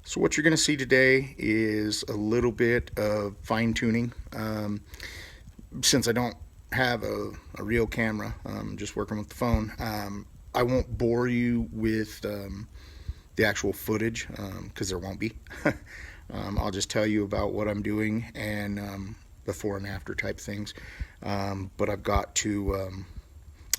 So what you're going to see today is a little bit of fine tuning. Since I don't have a real camera, just working with the phone, I won't bore you with the actual footage because there won't be. I'll just tell you about what I'm doing and before and after type things. But I've got to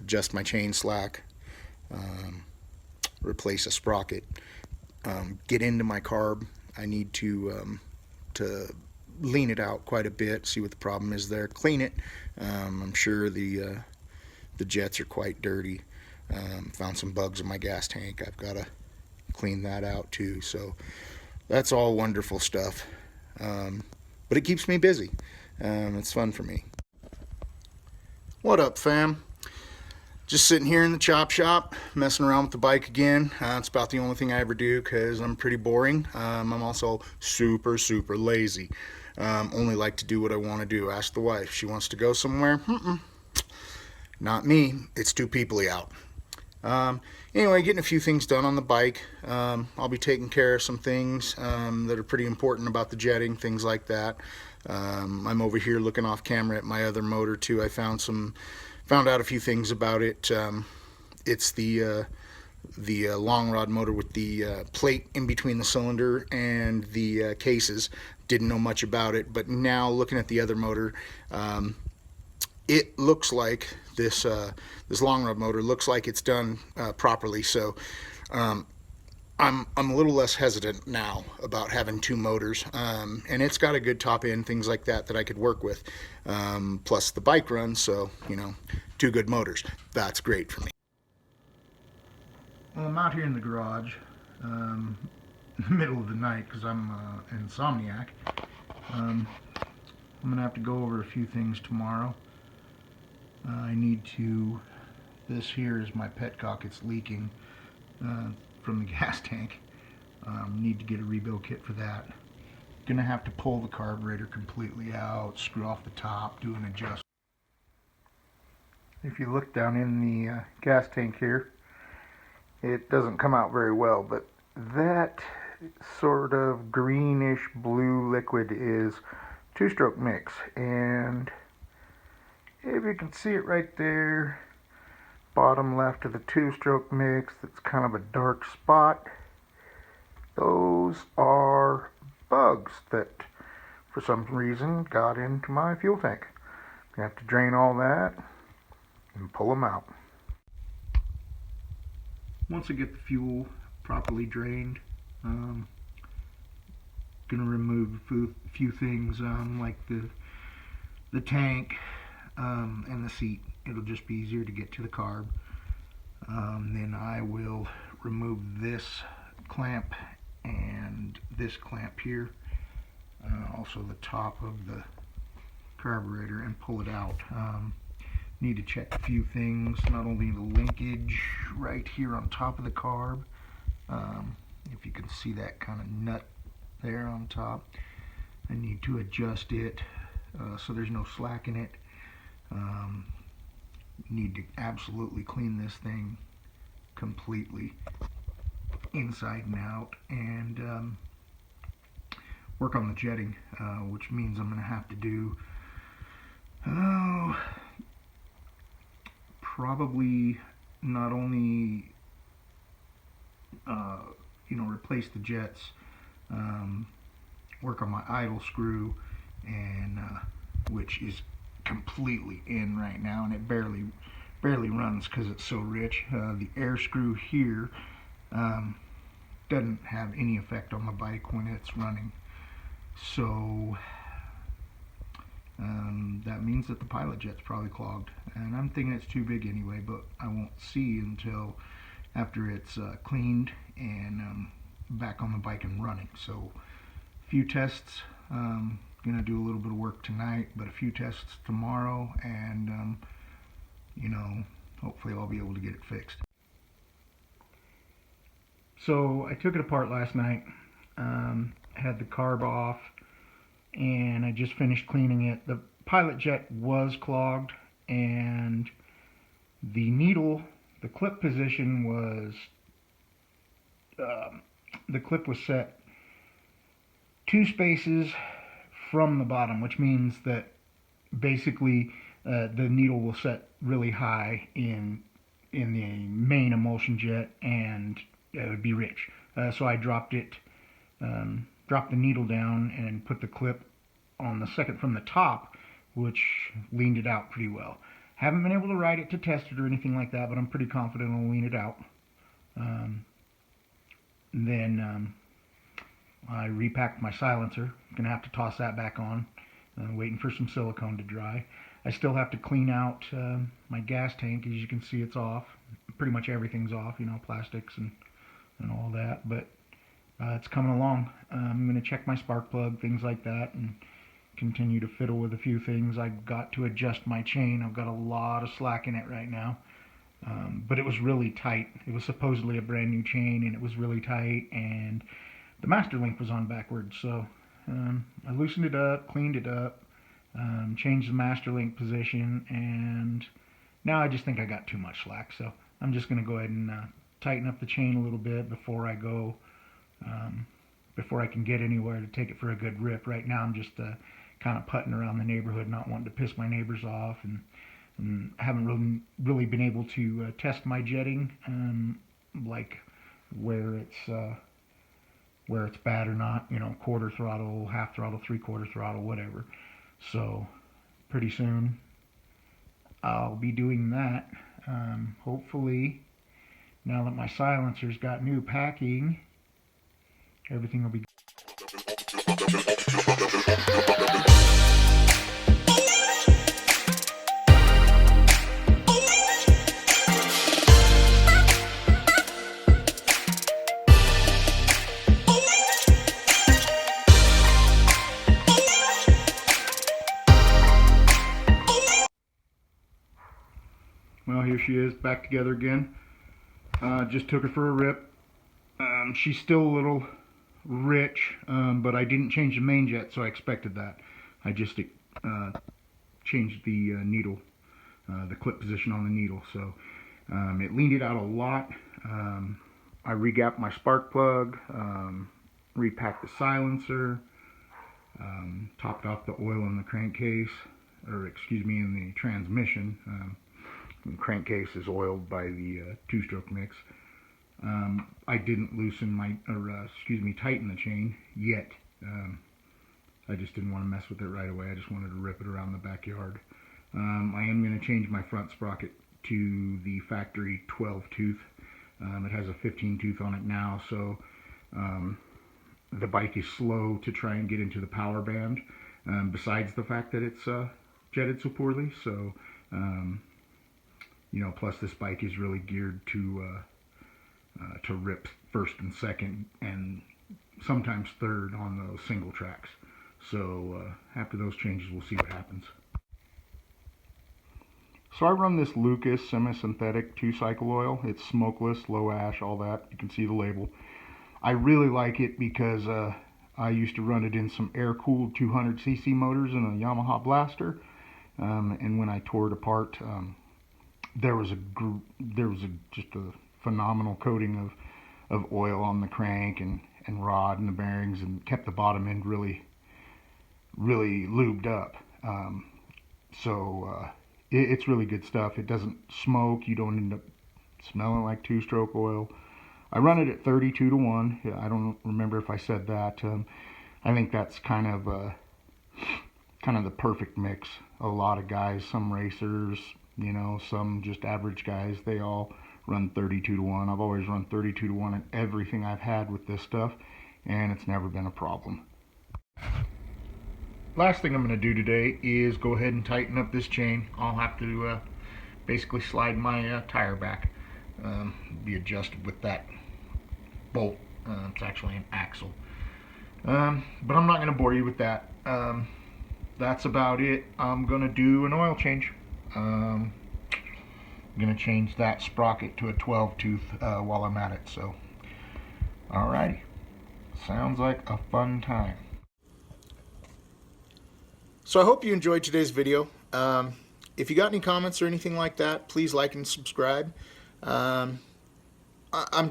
adjust my chain slack, um, replace a sprocket, get into my carb. I need to lean it out quite a bit, see what the problem is there, clean it. I'm sure the jets are quite dirty. Found some bugs in my gas tank. I've got to clean that out too. So that's all wonderful stuff. But it keeps me busy. It's fun for me. What up, fam? Just sitting here in the chop shop, messing around with the bike again. It's about the only thing I ever do because I'm pretty boring. I'm also super lazy. Only like to do what I want to do. Ask the wife. She wants to go somewhere. Not me. It's too peoply out. Anyway, getting a few things done on the bike. I'll be taking care of some things that are pretty important about the jetting, things like that. I'm over here looking off camera at my other motor too. I found out a few things about it. It's the long rod motor with the plate in between the cylinder and the cases. Didn't know much about it, but now looking at the other motor, it looks like this long rod motor looks like it's done properly. So I'm a little less hesitant now about having two motors, and it's got a good top end, things like that I could work with. Plus the bike runs, so two good motors. That's great for me. Well, I'm out here in the garage, in the middle of the night because I'm an insomniac. I'm gonna have to go over a few things tomorrow. I need to. This here is my petcock. It's leaking from the gas tank. Need to get a rebuild kit for that. Gonna have to pull the carburetor completely out, screw off the top, do an adjustment. If you look down in the gas tank here, it doesn't come out very well, but that sort of greenish blue liquid is two-stroke mix, and if you can see it right there, bottom left of the two-stroke mix, that's kind of a dark spot. Those are bugs that for some reason got into my fuel tank. You have to drain all that and pull them out. Once I get the fuel properly drained, gonna remove a few things like the tank and the seat. It'll just be easier to get to the carb. Then I will remove this clamp and this clamp here, also the top of the carburetor, and pull it out. Need to check a few things, not only the linkage right here on top of the carb, if you can see that kind of nut there on top. I need to adjust it so there's no slack in it. Need to absolutely clean this thing completely inside and out, and work on the jetting, which means I'm going to have to do probably not only replace the jets, work on my idle screw, and which is completely in right now, and it barely runs because it's so rich. The air screw here doesn't have any effect on the bike when it's running, so that means that the pilot jet's probably clogged, and I'm thinking it's too big anyway, but I won't see until after it's cleaned and back on the bike and running. So a few tests, gonna do a little bit of work tonight, but a few tests tomorrow, and hopefully I'll be able to get it fixed. So I took it apart last night, had the carb off, and I just finished cleaning it. The pilot jet was clogged, and the needle, the clip position was, the clip was set 2 spaces from the bottom, which means that basically the needle will set really high in the main emulsion jet, and it would be rich. So I dropped the needle down and put the clip on the second from the top, which leaned it out pretty well. Haven't been able to ride it to test it or anything like that, but I'm pretty confident I'll lean it out. Then I repacked my silencer. Gonna have to toss that back on. Waiting for some silicone to dry. I still have to clean out my gas tank. As you can see, it's off. Pretty much everything's off, you know, plastics and all that. But it's coming along. I'm going to check my spark plug, things like that, and continue to fiddle with a few things. I've got to adjust my chain. I've got a lot of slack in it right now. But it was really tight. It was supposedly a brand new chain, and it was really tight, and the master link was on backwards. So I loosened it up, cleaned it up, changed the master link position, and now I just think I got too much slack. So I'm just going to go ahead and tighten up the chain a little bit before I go, before I can get anywhere to take it for a good rip. Right now I'm just kind of putting around the neighborhood, not wanting to piss my neighbors off, and I haven't really been able to test my jetting, like where it's bad or not, you know, quarter throttle, half throttle, 3/4 throttle, whatever. So pretty soon I'll be doing that. Hopefully, now that my silencer's got new packing, everything will be good. Well, here she is, back together again. Just took her for a rip. She's still a little rich, but I didn't change the main jet, so I expected that. I just changed the needle, the clip position on the needle, so it leaned it out a lot. I regapped my spark plug, repacked the silencer, topped off the oil in the crankcase, or excuse me, in the transmission. The crankcase is oiled by the two-stroke mix. I didn't loosen tighten the chain yet. I just didn't want to mess with it right away. I just wanted to rip it around the backyard. I am going to change my front sprocket to the factory 12 tooth. It has a 15 tooth on it now, so the bike is slow to try and get into the power band, besides the fact that it's jetted so poorly. So you know, plus this bike is really geared to rip first and second, and sometimes third on those single tracks. So after those changes, we'll see what happens. So I run this Lucas semi-synthetic 2-cycle oil. It's smokeless, low ash, all that. You can see the label. I really like it because I used to run it in some air-cooled 200cc motors in a Yamaha Blaster, and when I tore it apart, there was just a phenomenal coating of oil on the crank and rod and the bearings, and kept the bottom end really lubed up. It's really good stuff. It doesn't smoke. You don't end up smelling like two-stroke oil. I run it at 32 to 1. I don't remember if I said that. I think that's kind of the perfect mix. A lot of guys, some racers, you know, some just average guys, they all run 32 to 1. I've always run 32 to 1 in everything I've had with this stuff, and it's never been a problem. Last thing I'm going to do today is go ahead and tighten up this chain. I'll have to basically slide my tire back. Be adjusted with that bolt. It's actually an axle. But I'm not going to bore you with that. That's about it. I'm going to do an oil change. I'm going to change that sprocket to a 12 tooth while I'm at it. So, alrighty. Sounds like a fun time. So I hope you enjoyed today's video. If you got any comments or anything like that, please like and subscribe. I'm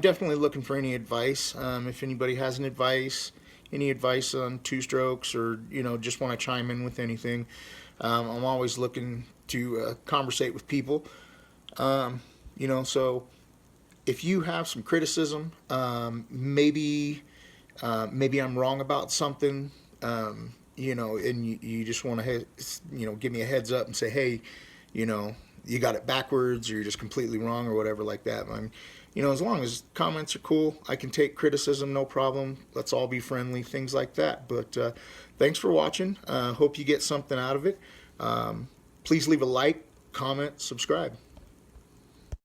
definitely looking for any advice. If anybody has any advice, any advice on two strokes, or just want to chime in with anything, I'm always looking to conversate with people. So if you have some criticism, maybe I'm wrong about something, and you just want to, give me a heads up and say, hey, you know, you got it backwards, or you're just completely wrong, or whatever like that. As long as comments are cool, I can take criticism, no problem. Let's all be friendly, things like that. But thanks for watching. Hope you get something out of it. Please leave a like, comment, subscribe.